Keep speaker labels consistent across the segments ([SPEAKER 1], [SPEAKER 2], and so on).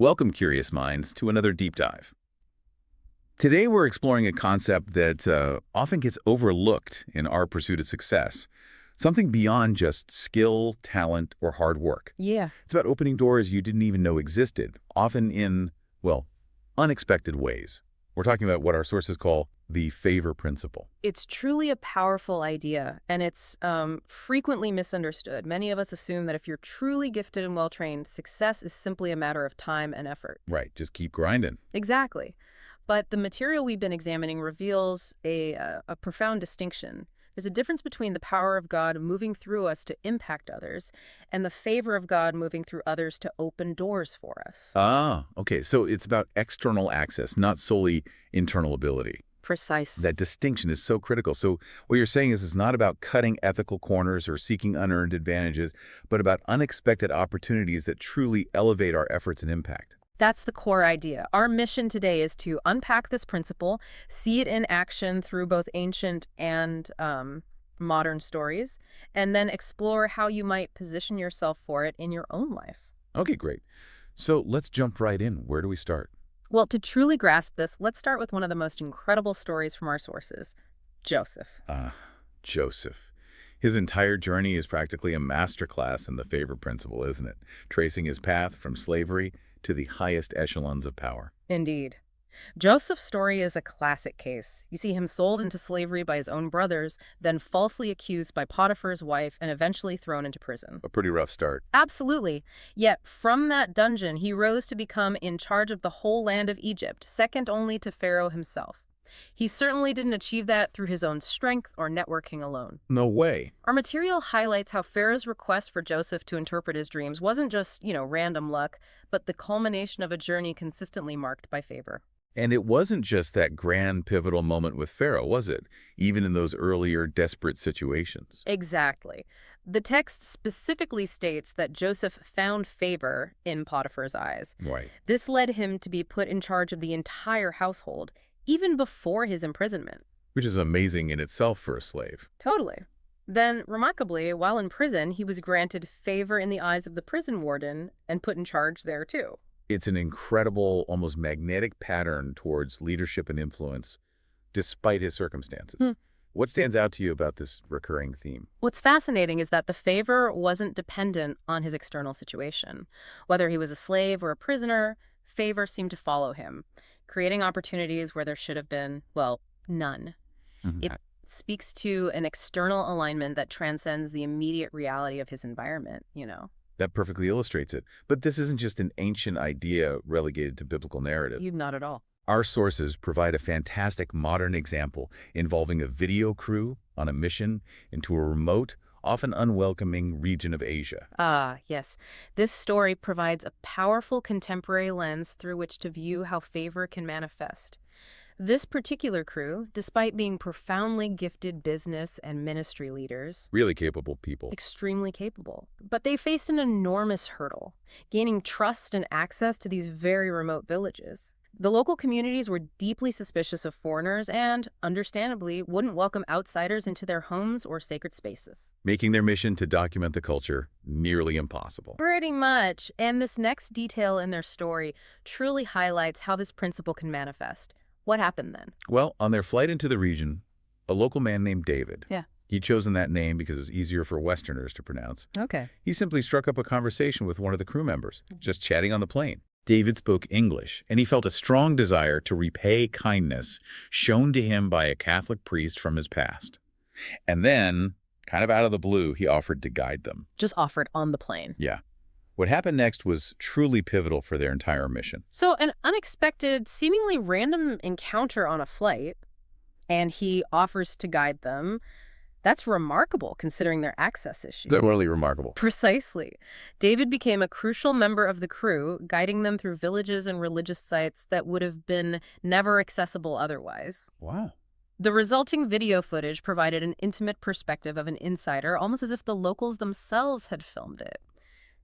[SPEAKER 1] Welcome, curious minds, to another deep dive. Today we're exploring a concept that often gets overlooked in our pursuit of success. Something beyond just skill, talent, or hard work.
[SPEAKER 2] Yeah.
[SPEAKER 1] It's about opening doors you didn't even know existed, often in, well, unexpected ways. We're talking about what our sources call the favor principle.
[SPEAKER 2] It's truly a powerful idea, and it's frequently misunderstood. Many of us assume that if you're truly gifted and well-trained, success is simply a matter of time and effort.
[SPEAKER 1] Right, just keep grinding.
[SPEAKER 2] Exactly. But the material we've been examining reveals a profound distinction. There's a difference between the power of God moving through us to impact others and the favor of God moving through others to open doors for us.
[SPEAKER 1] Ah, okay, so it's about external access, not solely internal ability.
[SPEAKER 2] Precise.
[SPEAKER 1] That distinction is so critical. So what you're saying is it's not about cutting ethical corners or seeking unearned advantages, but about unexpected opportunities that truly elevate our efforts and impact.
[SPEAKER 2] That's the core idea. Our mission today is to unpack this principle, see it in action through both ancient and modern stories, and then explore how you might position yourself for it in your own life.
[SPEAKER 1] Okay, great. So let's jump right in. Where do we start?
[SPEAKER 2] Well, to truly grasp this, let's start with one of the most incredible stories from our sources, Joseph.
[SPEAKER 1] Joseph. His entire journey is practically a masterclass in the favor principle, isn't it? Tracing his path from slavery to the highest echelons of power.
[SPEAKER 2] Indeed. Joseph's story is a classic case. You see him sold into slavery by his own brothers, then falsely accused by Potiphar's wife, and eventually thrown into prison.
[SPEAKER 1] A pretty rough start.
[SPEAKER 2] Absolutely. Yet from that dungeon, he rose to become in charge of the whole land of Egypt, second only to Pharaoh himself. He certainly didn't achieve that through his own strength or networking alone.
[SPEAKER 1] No way.
[SPEAKER 2] Our material highlights how Pharaoh's request for Joseph to interpret his dreams wasn't just, random luck, but the culmination of a journey consistently marked by favor.
[SPEAKER 1] And it wasn't just that grand pivotal moment with Pharaoh, was it? Even in those earlier desperate situations.
[SPEAKER 2] Exactly. The text specifically states that Joseph found favor in Potiphar's eyes.
[SPEAKER 1] Right.
[SPEAKER 2] This led him to be put in charge of the entire household, even before his imprisonment.
[SPEAKER 1] Which is amazing in itself for a slave.
[SPEAKER 2] Totally. Then, remarkably, while in prison, he was granted favor in the eyes of the prison warden and put in charge there too.
[SPEAKER 1] It's an incredible, almost magnetic pattern towards leadership and influence, despite his circumstances. What stands out to you about this recurring theme?
[SPEAKER 2] What's fascinating is that the favor wasn't dependent on his external situation. Whether he was a slave or a prisoner, favor seemed to follow him, creating opportunities where there should have been, well, none. It speaks to an external alignment that transcends the immediate reality of his environment.
[SPEAKER 1] That perfectly illustrates it. But this isn't just an ancient idea relegated to biblical narrative.
[SPEAKER 2] Not at all.
[SPEAKER 1] Our sources provide a fantastic modern example involving a video crew on a mission into a remote, often unwelcoming region of Asia.
[SPEAKER 2] Ah, yes. This story provides a powerful contemporary lens through which to view how favor can manifest. This particular crew, despite being profoundly gifted business and ministry leaders,
[SPEAKER 1] Really capable people.
[SPEAKER 2] extremely capable, but they faced an enormous hurdle, gaining trust and access to these very remote villages. The local communities were deeply suspicious of foreigners and, understandably, wouldn't welcome outsiders into their homes or sacred spaces.
[SPEAKER 1] Making their mission to document the culture nearly impossible.
[SPEAKER 2] Pretty much. And this next detail in their story truly highlights how this principle can manifest. What happened then?
[SPEAKER 1] Well, on their flight into the region, a local man named David.
[SPEAKER 2] Yeah.
[SPEAKER 1] He'd chosen that name because it's easier for Westerners to pronounce.
[SPEAKER 2] Okay.
[SPEAKER 1] He simply struck up a conversation with one of the crew members, just chatting on the plane. David spoke English, and he felt a strong desire to repay kindness shown to him by a Catholic priest from his past. And then, kind of out of the blue, he offered to guide them.
[SPEAKER 2] Just offered on the plane.
[SPEAKER 1] Yeah. What happened next was truly pivotal for their entire mission.
[SPEAKER 2] So an unexpected, seemingly random encounter on a flight, and he offers to guide them. That's remarkable considering their access issues.
[SPEAKER 1] Totally remarkable.
[SPEAKER 2] Precisely. David became a crucial member of the crew, guiding them through villages and religious sites that would have been never accessible otherwise.
[SPEAKER 1] Wow.
[SPEAKER 2] The resulting video footage provided an intimate perspective of an insider, almost as if the locals themselves had filmed it.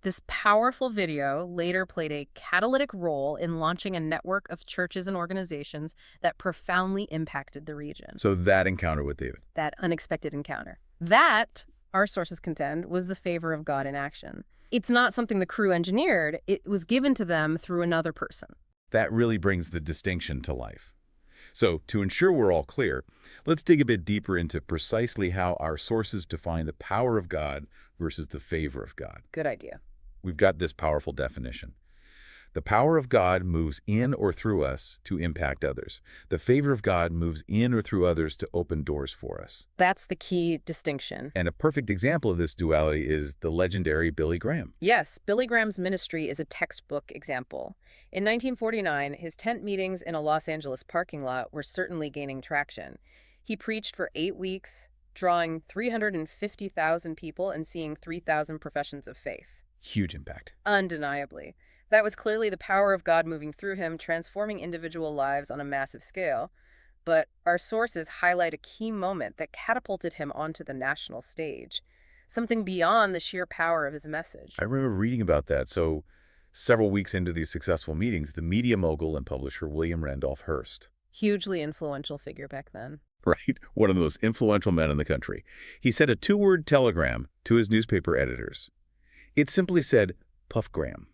[SPEAKER 2] This powerful video later played a catalytic role in launching a network of churches and organizations that profoundly impacted the region.
[SPEAKER 1] So that encounter with David.
[SPEAKER 2] That unexpected encounter. That, our sources contend, was the favor of God in action. It's not something the crew engineered. It was given to them through another person.
[SPEAKER 1] That really brings the distinction to life. So, to ensure we're all clear, let's dig a bit deeper into precisely how our sources define the power of God versus the favor of God.
[SPEAKER 2] Good idea.
[SPEAKER 1] We've got this powerful definition. The power of God moves in or through us to impact others. The favor of God moves in or through others to open doors for us.
[SPEAKER 2] That's the key distinction.
[SPEAKER 1] And a perfect example of this duality is the legendary Billy Graham.
[SPEAKER 2] Yes, Billy Graham's ministry is a textbook example. In 1949, his tent meetings in a Los Angeles parking lot were certainly gaining traction. He preached for 8 weeks, drawing 350,000 people and seeing 3,000 professions of faith.
[SPEAKER 1] Huge impact.
[SPEAKER 2] Undeniably. That was clearly the power of God moving through him, transforming individual lives on a massive scale. But our sources highlight a key moment that catapulted him onto the national stage, something beyond the sheer power of his message.
[SPEAKER 1] I remember reading about that. So, several weeks into these successful meetings, the media mogul and publisher William Randolph Hearst,
[SPEAKER 2] Hugely influential figure back then.
[SPEAKER 1] right, one of the most influential men in the country, he sent a 2-word telegram to his newspaper editors. It simply said, "Puff Graham."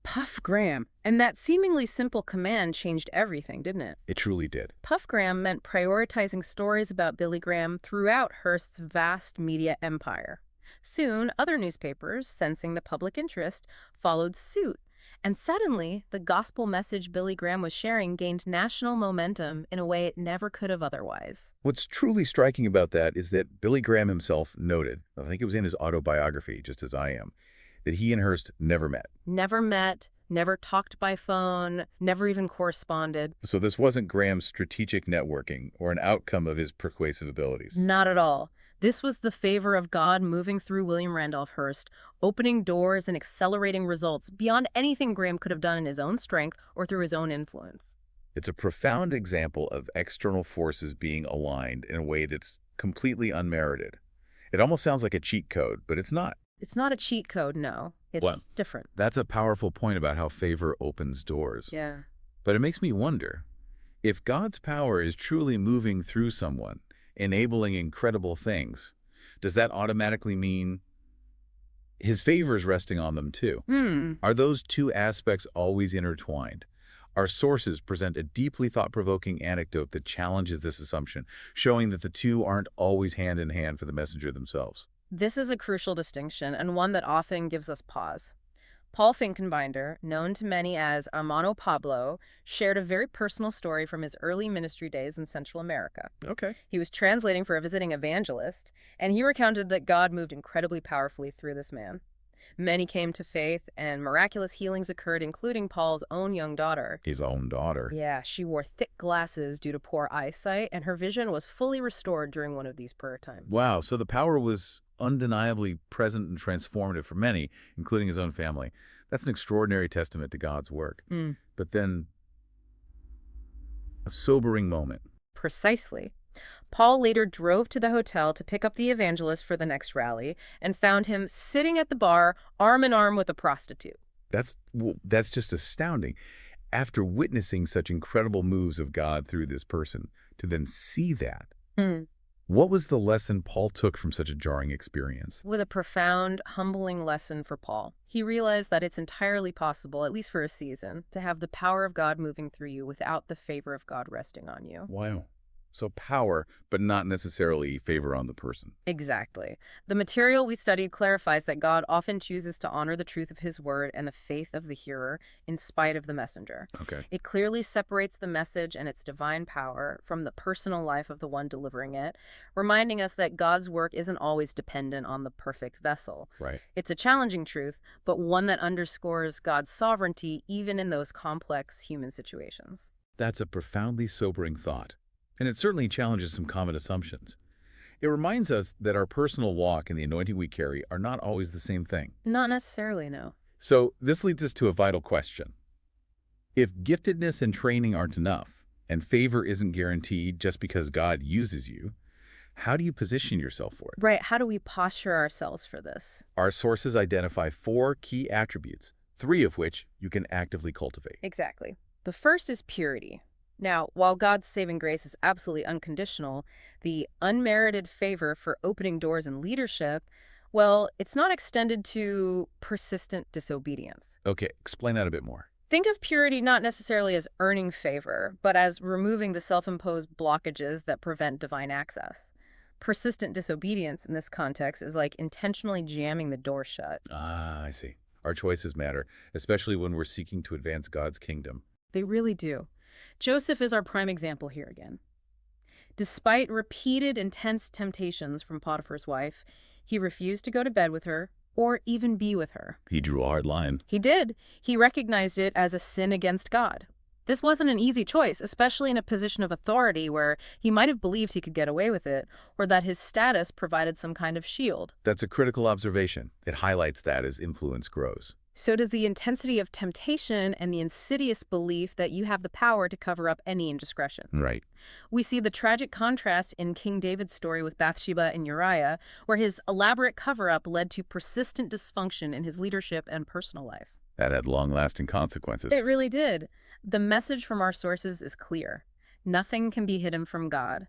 [SPEAKER 2] Puff Graham. And that seemingly simple command changed everything, didn't it?
[SPEAKER 1] It truly did.
[SPEAKER 2] Puff Graham meant prioritizing stories about Billy Graham throughout Hearst's vast media empire. Soon, other newspapers, sensing the public interest, followed suit. And suddenly, the gospel message Billy Graham was sharing gained national momentum in a way it never could have otherwise.
[SPEAKER 1] What's truly striking about that is that Billy Graham himself noted, I think it was in his autobiography, just as I am, that he and Hearst never met,
[SPEAKER 2] Never talked by phone, never even corresponded.
[SPEAKER 1] So this wasn't Graham's strategic networking or an outcome of his persuasive abilities.
[SPEAKER 2] Not at all. This was the favor of God moving through William Randolph Hearst, opening doors and accelerating results beyond anything Graham could have done in his own strength or through his own influence.
[SPEAKER 1] It's a profound example of external forces being aligned in a way that's completely unmerited. It almost sounds like a cheat code, but it's not.
[SPEAKER 2] It's not a cheat code, no. It's
[SPEAKER 1] Well,
[SPEAKER 2] different.
[SPEAKER 1] That's a powerful point about how favor opens doors.
[SPEAKER 2] Yeah.
[SPEAKER 1] But it makes me wonder, if God's power is truly moving through someone, enabling incredible things, does that automatically mean his favor is resting on them too? Are those two aspects always intertwined? Our sources present a deeply thought-provoking anecdote that challenges this assumption, showing that the two aren't always hand in hand for the messenger themselves.
[SPEAKER 2] This is a crucial distinction, and one that often gives us pause. Paul Finkenbinder, known to many as Hermano Pablo, shared a very personal story from his early ministry days in Central America.
[SPEAKER 1] Okay.
[SPEAKER 2] He was translating for a visiting evangelist, and he recounted that God moved incredibly powerfully through this man. Many came to faith, and miraculous healings occurred, including Paul's own young daughter.
[SPEAKER 1] His own daughter.
[SPEAKER 2] Yeah, she wore thick glasses due to poor eyesight, and her vision was fully restored during one of these prayer times.
[SPEAKER 1] Wow, so the power was undeniably present and transformative for many, including his own family. That's an extraordinary testament to God's work. But then, a sobering moment.
[SPEAKER 2] Precisely. Paul later drove to the hotel to pick up the evangelist for the next rally and found him sitting at the bar, arm in arm with a prostitute.
[SPEAKER 1] That's just astounding. After witnessing such incredible moves of God through this person, to then see that. What was the lesson Paul took from such a jarring experience?
[SPEAKER 2] It was a profound, humbling lesson for Paul. He realized that it's entirely possible, at least for a season, to have the power of God moving through you without the favor of God resting on you.
[SPEAKER 1] Wow. So power, but not necessarily favor on the person.
[SPEAKER 2] Exactly. The material we studied clarifies that God often chooses to honor the truth of his word and the faith of the hearer in spite of the messenger.
[SPEAKER 1] Okay.
[SPEAKER 2] It clearly separates the message and its divine power from the personal life of the one delivering it, reminding us that God's work isn't always dependent on the perfect vessel.
[SPEAKER 1] Right.
[SPEAKER 2] It's a challenging truth, but one that underscores God's sovereignty even in those complex human situations.
[SPEAKER 1] That's a profoundly sobering thought. And it certainly challenges some common assumptions. It reminds us that our personal walk and the anointing we carry are not always the same thing.
[SPEAKER 2] Not necessarily, no.
[SPEAKER 1] So this leads us to a vital question. If giftedness and training aren't enough, and favor isn't guaranteed just because God uses you, how do you position yourself for it?
[SPEAKER 2] Right, how do we posture ourselves for this?
[SPEAKER 1] Our sources identify 4 key attributes, 3 of which you can actively cultivate.
[SPEAKER 2] Exactly. The first is purity. Now, while God's saving grace is absolutely unconditional, the unmerited favor for opening doors in leadership, Well, it's not extended to persistent disobedience.
[SPEAKER 1] Okay, explain that a bit more.
[SPEAKER 2] Think of purity not necessarily as earning favor, but as removing the self-imposed blockages that prevent divine access. Persistent disobedience in this context is like intentionally jamming the door shut.
[SPEAKER 1] Ah, I see. Our choices matter, especially when we're seeking to advance God's kingdom.
[SPEAKER 2] They really do. Joseph is our prime example here again. Despite repeated intense temptations from Potiphar's wife, he refused to go to bed with her or even be with her.
[SPEAKER 1] He drew a hard line.
[SPEAKER 2] He did. He recognized it as a sin against God. This wasn't an easy choice, especially in a position of authority where he might have believed he could get away with it, or that his status provided some kind of shield.
[SPEAKER 1] That's a critical observation. It highlights that as influence grows.
[SPEAKER 2] So does the intensity of temptation and the insidious belief that you have the power to cover up any indiscretions.
[SPEAKER 1] Right.
[SPEAKER 2] We see the tragic contrast in King David's story with Bathsheba and Uriah, where his elaborate cover-up led to persistent dysfunction in his leadership and personal life.
[SPEAKER 1] That had long-lasting consequences.
[SPEAKER 2] It really did. The message from our sources is clear. Nothing can be hidden from God.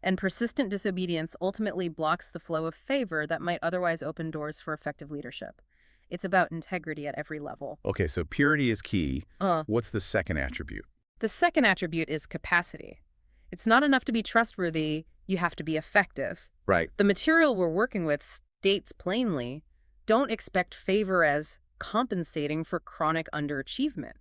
[SPEAKER 2] And persistent disobedience ultimately blocks the flow of favor that might otherwise open doors for effective leadership. It's about integrity at every level.
[SPEAKER 1] Okay, so purity is key. What's the second attribute?
[SPEAKER 2] The second attribute is capacity. It's not enough to be trustworthy, you have to be effective.
[SPEAKER 1] Right.
[SPEAKER 2] The material we're working with states plainly, don't expect favor as compensating for chronic underachievement.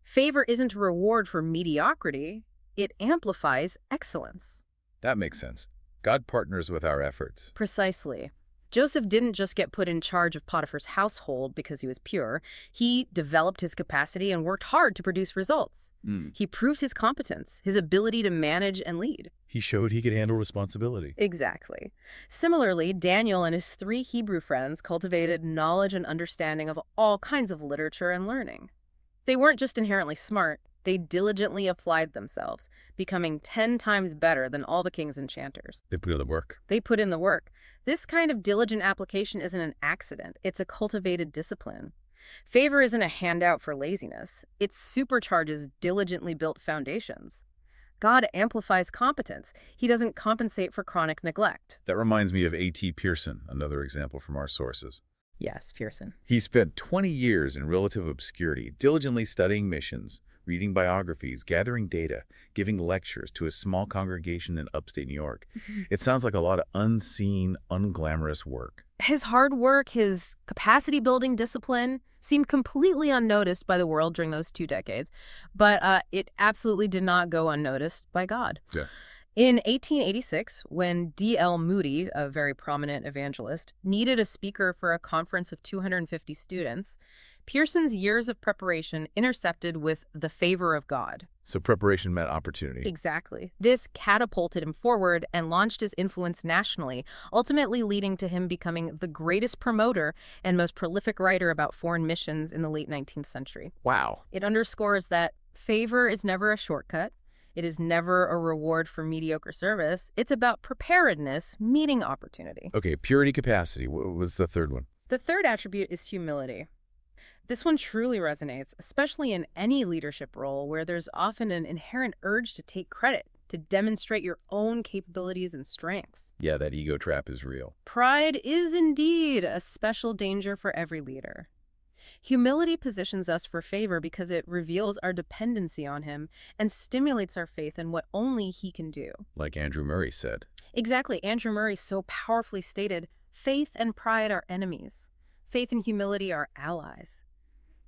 [SPEAKER 2] Favor isn't a reward for mediocrity, it amplifies excellence.
[SPEAKER 1] That makes sense. God partners with our efforts.
[SPEAKER 2] Precisely. Joseph didn't just get put in charge of Potiphar's household because he was pure. He developed his capacity and worked hard to produce results. He proved his competence, his ability to manage and lead.
[SPEAKER 1] He showed he could handle responsibility.
[SPEAKER 2] Exactly. Similarly, Daniel and his 3 Hebrew friends cultivated knowledge and understanding of all kinds of literature and learning. They weren't just inherently smart, they diligently applied themselves, becoming 10 times better than all the king's enchanters.
[SPEAKER 1] They put in the work.
[SPEAKER 2] They put in the work. This kind of diligent application isn't an accident. It's a cultivated discipline. Favor isn't a handout for laziness. It supercharges diligently built foundations. God amplifies competence. He doesn't compensate for chronic neglect.
[SPEAKER 1] That reminds me of A.T. Pierson, another example from our sources.
[SPEAKER 2] Yes, Pearson.
[SPEAKER 1] He spent 20 years in relative obscurity, diligently studying missions, reading biographies, gathering data, giving lectures to a small congregation in upstate New York. It sounds like a lot of unseen, unglamorous work.
[SPEAKER 2] His hard work, his capacity-building discipline seemed completely unnoticed by the world during those 2 decades, but it absolutely did not go unnoticed by God.
[SPEAKER 1] Yeah.
[SPEAKER 2] In 1886, when D.L. Moody, a very prominent evangelist, needed a speaker for a conference of 250 students, Pearson's years of preparation intercepted with the favor of God.
[SPEAKER 1] So preparation met opportunity.
[SPEAKER 2] Exactly. This catapulted him forward and launched his influence nationally, ultimately leading to him becoming the greatest promoter and most prolific writer about foreign missions in the late 19th century.
[SPEAKER 1] Wow.
[SPEAKER 2] It underscores that favor is never a shortcut. It is never a reward for mediocre service. It's about preparedness meeting opportunity.
[SPEAKER 1] Okay, purity, capacity. What was the third one?
[SPEAKER 2] The third attribute is humility. This one truly resonates, especially in any leadership role where there's often an inherent urge to take credit, to demonstrate your own capabilities and strengths.
[SPEAKER 1] Yeah, that ego trap is real.
[SPEAKER 2] Pride is indeed a special danger for every leader. Humility positions us for favor because it reveals our dependency on him and stimulates our faith in what only he can do.
[SPEAKER 1] Like Andrew Murray said.
[SPEAKER 2] Exactly. Andrew Murray so powerfully stated, faith and pride are enemies. Faith and humility are allies.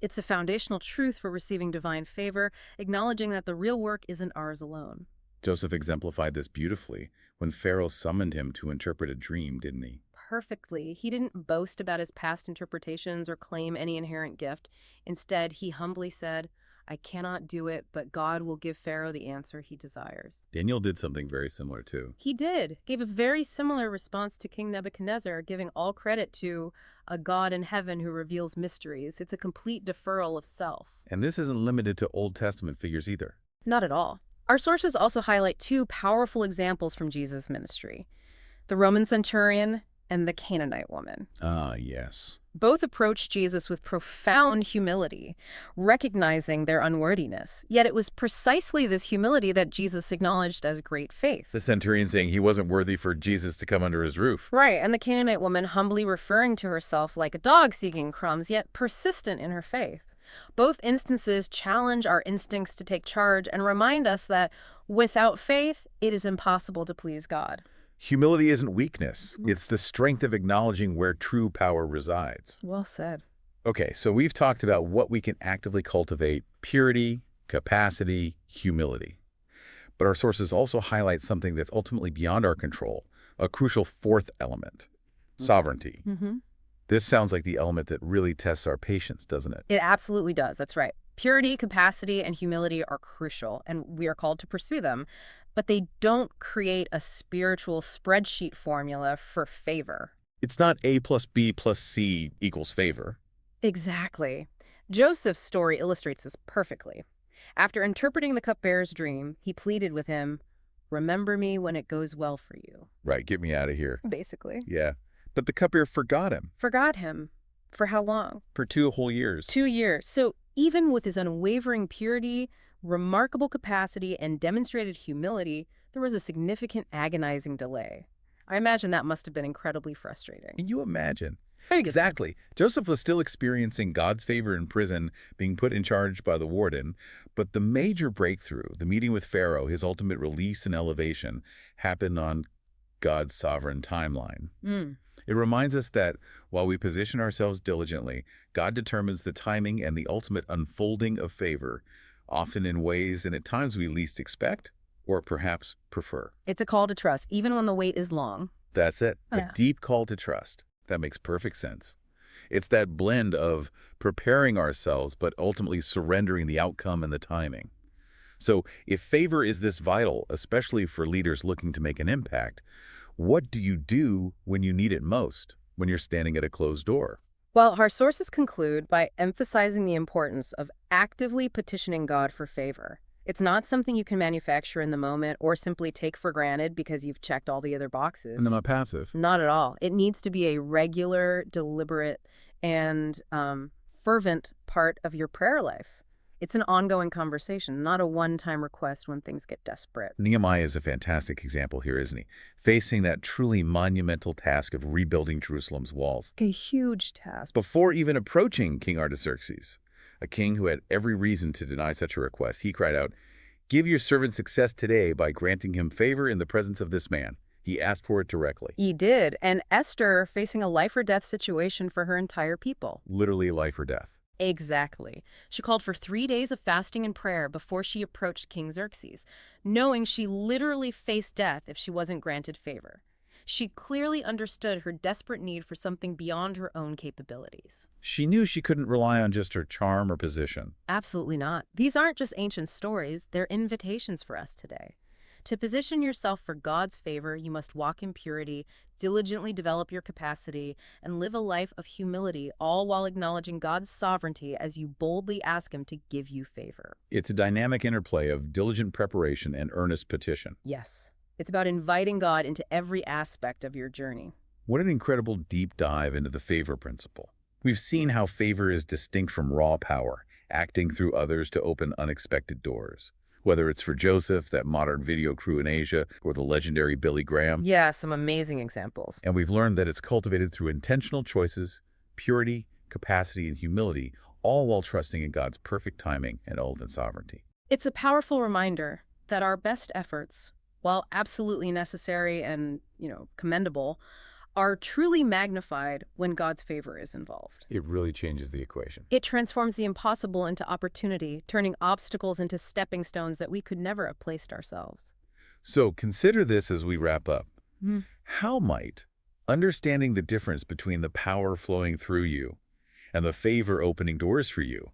[SPEAKER 2] It's a foundational truth for receiving divine favor, acknowledging that the real work isn't ours alone.
[SPEAKER 1] Joseph exemplified this beautifully when Pharaoh summoned him to interpret a dream, didn't he?
[SPEAKER 2] Perfectly. He didn't boast about his past interpretations or claim any inherent gift. Instead, he humbly said, I cannot do it, but God will give Pharaoh the answer he desires.
[SPEAKER 1] Daniel did something very similar too.
[SPEAKER 2] He did. Gave a very similar response to King Nebuchadnezzar, giving all credit to a God in heaven who reveals mysteries. It's a complete deferral of self.
[SPEAKER 1] And this isn't limited to Old Testament figures either.
[SPEAKER 2] Not at all. Our sources also highlight 2 powerful examples from Jesus' ministry, the Roman centurion and the Canaanite woman.
[SPEAKER 1] Ah, yes.
[SPEAKER 2] Both approached Jesus with profound humility, recognizing their unworthiness. Yet it was precisely this humility that Jesus acknowledged as great faith.
[SPEAKER 1] The centurion saying he wasn't worthy for Jesus to come under his roof.
[SPEAKER 2] Right, and the Canaanite woman humbly referring to herself like a dog seeking crumbs, yet persistent in her faith. Both instances challenge our instincts to take charge and remind us that without faith, it is impossible to please God.
[SPEAKER 1] Humility isn't weakness. It's the strength of acknowledging where true power resides.
[SPEAKER 2] Well said.
[SPEAKER 1] Okay, so we've talked about what we can actively cultivate: purity, capacity, humility. But our sources also highlight something that's ultimately beyond our control, a crucial fourth element: sovereignty. This sounds like the element that really tests our patience, doesn't it?
[SPEAKER 2] It absolutely does. That's right. Purity, capacity, and humility are crucial, and we are called to pursue them. But they don't create a spiritual spreadsheet formula for favor.
[SPEAKER 1] It's not A plus B plus C equals favor.
[SPEAKER 2] Exactly. Joseph's story illustrates this perfectly. After interpreting the cupbearer's dream, he pleaded with him, "Remember me when it goes well for you."
[SPEAKER 1] Right, get me out of here.
[SPEAKER 2] Basically.
[SPEAKER 1] Yeah. But the cupbearer forgot him
[SPEAKER 2] Forgot him. For how long?
[SPEAKER 1] for 2 whole years.
[SPEAKER 2] 2 years. So even with his unwavering purity, remarkable capacity, and demonstrated humility, there was a significant agonizing delay. I imagine that must have been incredibly frustrating.
[SPEAKER 1] Can you imagine?
[SPEAKER 2] Very good.
[SPEAKER 1] Exactly. Joseph was still experiencing God's favor in prison, being put in charge by the warden. But the major breakthrough, the meeting with Pharaoh, his ultimate release and elevation, happened on God's sovereign timeline. It reminds us that while we position ourselves diligently, God determines the timing and the ultimate unfolding of favor, often in ways and at times we least expect or perhaps prefer.
[SPEAKER 2] It's a call to trust, even when the wait is long.
[SPEAKER 1] That's it.
[SPEAKER 2] Yeah.
[SPEAKER 1] A deep call to trust. That makes perfect sense. It's that blend of preparing ourselves but ultimately surrendering the outcome and the timing. So if favor is this vital, especially for leaders looking to make an impact, what do you do when you need it most, when you're standing at a closed door?
[SPEAKER 2] Well, our sources conclude by emphasizing the importance of actively petitioning God for favor. It's not something you can manufacture in the moment or simply take for granted because you've checked all the other boxes.
[SPEAKER 1] And I'm not passive.
[SPEAKER 2] Not at all. It needs to be a regular, deliberate, and fervent part of your prayer life. It's an ongoing conversation, not a one-time request when things get desperate.
[SPEAKER 1] Nehemiah is a fantastic example here, isn't he? Facing that truly monumental task of rebuilding Jerusalem's walls.
[SPEAKER 2] A huge task.
[SPEAKER 1] Before even approaching King Artaxerxes, a king who had every reason to deny such a request, he cried out, "Give your servant success today by granting him favor in the presence of this man." He asked for it directly.
[SPEAKER 2] He did. And Esther facing a life or death situation for her entire people.
[SPEAKER 1] Literally life or death.
[SPEAKER 2] Exactly. She called for 3 days of fasting and prayer before she approached King Xerxes, knowing she literally faced death if she wasn't granted favor. She clearly understood her desperate need for something beyond her own capabilities.
[SPEAKER 1] She knew she couldn't rely on just her charm or position.
[SPEAKER 2] Absolutely not. These aren't just ancient stories, they're invitations for us today. To position yourself for God's favor, you must walk in purity, diligently develop your capacity, and live a life of humility, all while acknowledging God's sovereignty as you boldly ask Him to give you favor.
[SPEAKER 1] It's a dynamic interplay of diligent preparation and earnest petition.
[SPEAKER 2] Yes, it's about inviting God into every aspect of your journey.
[SPEAKER 1] What an incredible deep dive into the favor principle. We've seen how favor is distinct from raw power, acting through others to open unexpected doors. Whether it's for Joseph, that modern video crew in Asia, or the legendary Billy Graham.
[SPEAKER 2] Yeah, some amazing examples.
[SPEAKER 1] And we've learned that it's cultivated through intentional choices, purity, capacity, and humility, all while trusting in God's perfect timing and ultimate sovereignty.
[SPEAKER 2] It's a powerful reminder that our best efforts, while absolutely necessary and, commendable, are truly magnified when God's favor is involved.
[SPEAKER 1] It really changes the equation.
[SPEAKER 2] It transforms the impossible into opportunity, turning obstacles into stepping stones that we could never have placed ourselves.
[SPEAKER 1] So consider this as we wrap up. How might understanding the difference between the power flowing through you and the favor opening doors for you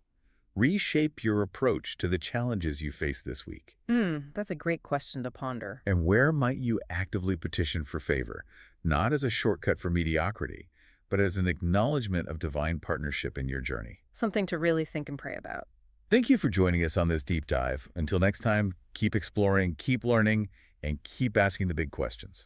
[SPEAKER 1] reshape your approach to the challenges you face this week?
[SPEAKER 2] That's a great question to ponder.
[SPEAKER 1] And where might you actively petition for favor, not as a shortcut for mediocrity, but as an acknowledgement of divine partnership in your journey?
[SPEAKER 2] Something to really think and pray about.
[SPEAKER 1] Thank you for joining us on this deep dive. Until next time, keep exploring, keep learning, and keep asking the big questions.